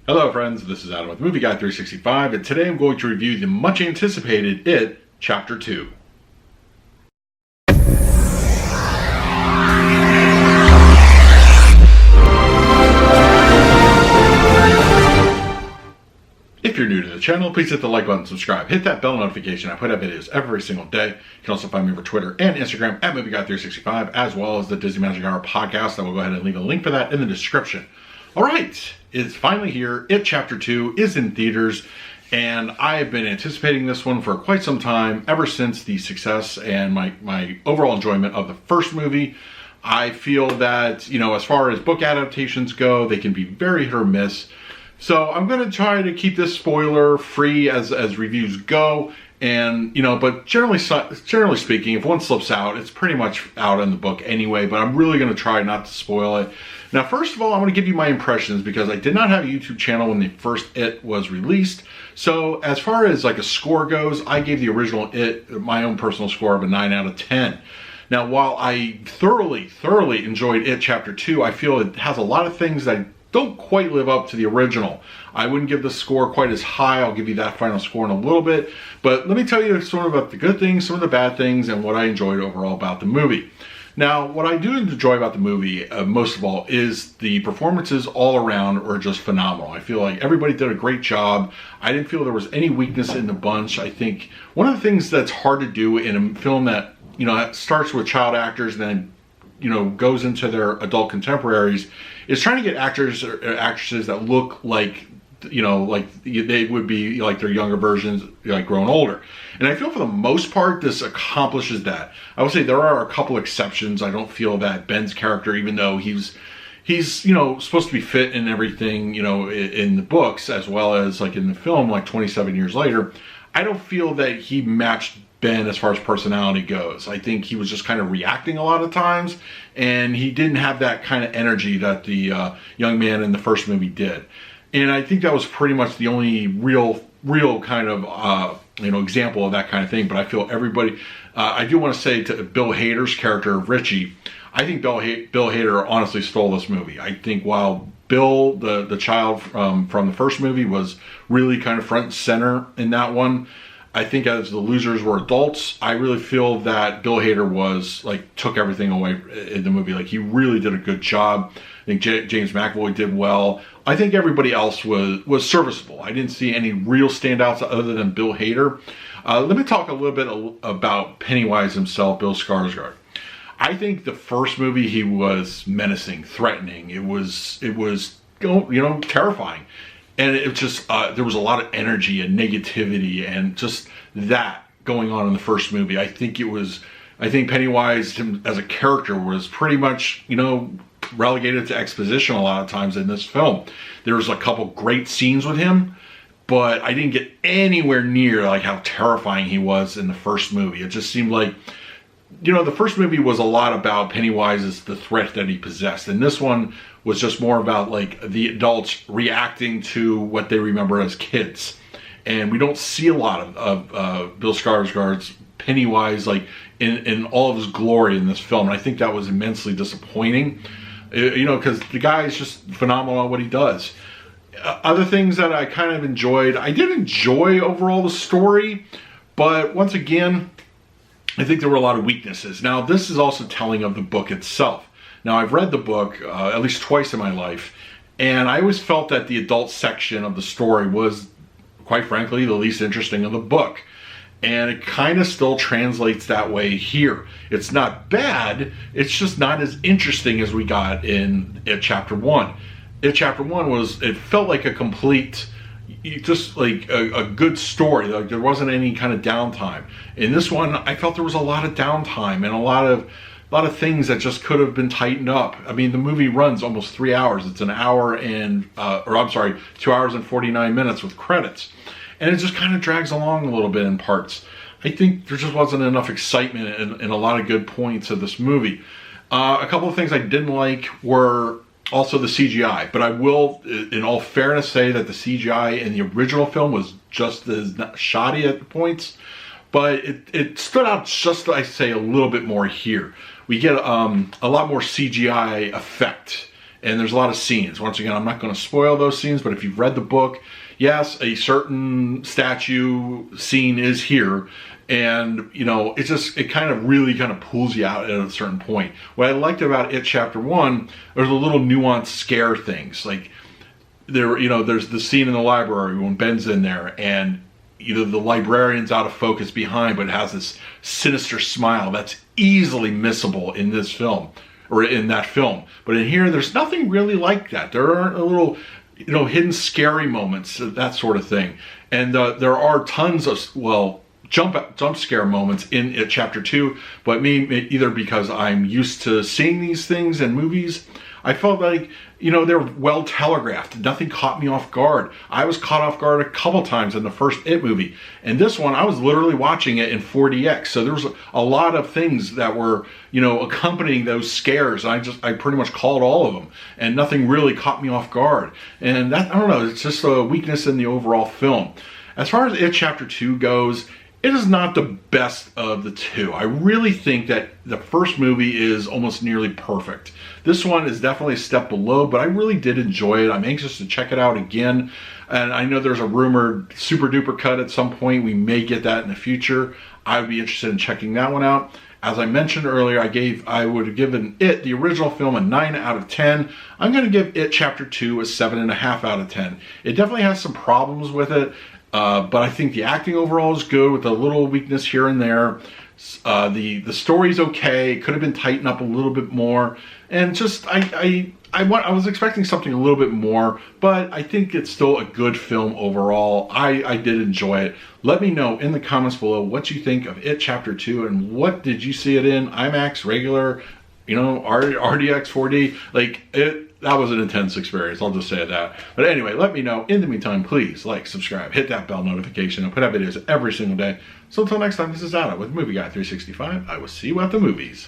Hello friends, this is Adam with Movie Guy 365, and today I'm going to review the much anticipated It Chapter 2. If you're new to the channel, please hit the like button, subscribe, hit that bell notification. I put out videos every single day. You can also find me over Twitter and Instagram at Movie Guy 365, as well as the Disney Magic Hour podcast. I will go ahead and leave a link for that in the description. All right, it's finally here. It Chapter 2 is in theaters, and I have been anticipating this one for quite some time, ever since the success and my overall enjoyment of the first movie. I feel that, as far as book adaptations go, they can be very hit or miss. So I'm going to try to keep this spoiler free as reviews go, and but generally speaking, if one slips out, it's pretty much out in the book anyway. But I'm really going to try not to spoil it. Now, first of all, I'm going to give you my impressions because I did not have a YouTube channel when the first It was released. So as far as like a score goes, I gave the original It my own personal score of a 9 out of 10. Now, while I thoroughly enjoyed It Chapter 2, I feel it has a lot of things that don't quite live up to the original. I wouldn't give the score quite as high. I'll give you that final score in a little bit. But let me tell you sort of about the good things, some of the bad things, and what I enjoyed overall about the movie. Now, what I do enjoy about the movie, most of all, is the performances all around are just phenomenal. I feel like everybody did a great job. I didn't feel there was any weakness in the bunch. I think one of the things that's hard to do in a film that, starts with child actors and then, goes into their adult contemporaries is trying to get actors or actresses that look like, like they would be like their younger versions, like grown older. And I feel for the most part, this accomplishes that. I would say there are a couple exceptions. I don't feel that Ben's character, even though he's supposed to be fit and everything, in the books as well as like in the film, like 27 years later, I don't feel that he matched Ben as far as personality goes. I think he was just kind of reacting a lot of times, and he didn't have that kind of energy that the young man in the first movie did. And I think that was pretty much the only real kind of example of that kind of thing. But I feel everybody, I do want to say to Bill Hader's character of Richie, I think Bill Hader honestly stole this movie. I think while Bill, the child from the first movie, was really kind of front and center in that one, I think as the losers were adults, I really feel that Bill Hader was took everything away in the movie. Like, he really did a good job. I think James McAvoy did well. I think everybody else was serviceable. I didn't see any real standouts other than Bill Hader. Let me talk a little bit about Pennywise himself, Bill Skarsgård. I think the first movie he was menacing, threatening. It was terrifying. And it just, there was a lot of energy and negativity and just that going on in the first movie. I think Pennywise, him as a character, was pretty much, relegated to exposition a lot of times in this film. There was a couple great scenes with him, but I didn't get anywhere near like how terrifying he was in the first movie. It just seemed like, the first movie was a lot about Pennywise as the threat that he possessed. And this one was just more about like the adults reacting to what they remember as kids. And we don't see a lot of Bill Skarsgård's Pennywise like in all of his glory in this film. And I think that was immensely disappointing, because the guy is just phenomenal at what he does. Other things that I kind of enjoyed, I did enjoy overall the story, but once again, I think there were a lot of weaknesses. Now, this is also telling of the book itself. Now, I've read the book at least twice in my life, and I always felt that the adult section of the story was, quite frankly, the least interesting of the book. And it kind of still translates that way here. It's not bad, it's just not as interesting as we got in It Chapter 1. It Chapter 1 it felt like a complete, just like a good story. Like, there wasn't any kind of downtime. In this one, I felt there was a lot of downtime and a lot of things that just could have been tightened up. I mean, the movie runs almost 3 hours. It's 2 hours and 49 minutes with credits. And it just kind of drags along a little bit in parts. I think there just wasn't enough excitement in a lot of good points of this movie. A couple of things I didn't like were also the CGI, but I will, in all fairness, say that the CGI in the original film was just as shoddy at points, but it stood out just, I say, a little bit more here. We get a lot more CGI effect and there's a lot of scenes. Once again, I'm not going to spoil those scenes, but if you've read the book, yes, a certain statue scene is here, and you know, it kind of really kind of pulls you out at a certain point. What I liked about It Chapter 1, there's a little nuanced scare things. Like there's the scene in the library when Ben's in there, and either the librarian's out of focus behind, but it has this sinister smile that's easily missable in this film, or in that film. But in here, there's nothing really like that. There aren't a little, hidden scary moments, that sort of thing. And there are tons of, well, jump scare moments in It Chapter 2, but me, either because I'm used to seeing these things in movies, I felt like, they're well telegraphed. Nothing caught me off guard. I was caught off guard a couple times in the first It movie. And this one, I was literally watching it in 4DX. So there was a lot of things that were, accompanying those scares. I pretty much called all of them, and nothing really caught me off guard. And that, I don't know, it's just a weakness in the overall film. As far as It Chapter 2 goes, it is not the best of the two. I really think that the first movie is almost nearly perfect. This one is definitely a step below, but I really did enjoy it. I'm anxious to check it out again. And I know there's a rumored super duper cut at some point. We may get that in the future. I would be interested in checking that one out. As I mentioned earlier, I would have given It, the original film, a 9 out of 10. I'm going to give It Chapter 2 a 7.5 out of 10. It definitely has some problems with it. But I think the acting overall is good, with a little weakness here and there. The story's okay. It could have been tightened up a little bit more. And just, I was expecting something a little bit more, but I think it's still a good film overall. I did enjoy it. Let me know in the comments below what you think of It Chapter 2, and what did you see it in? IMAX, regular, RDX 4D? That was an intense experience, I'll just say that. But anyway, let me know. In the meantime, please like, subscribe, hit that bell notification. I put out videos every single day. So until next time, this is Adam with Movie Guy 365. I will see you at the movies.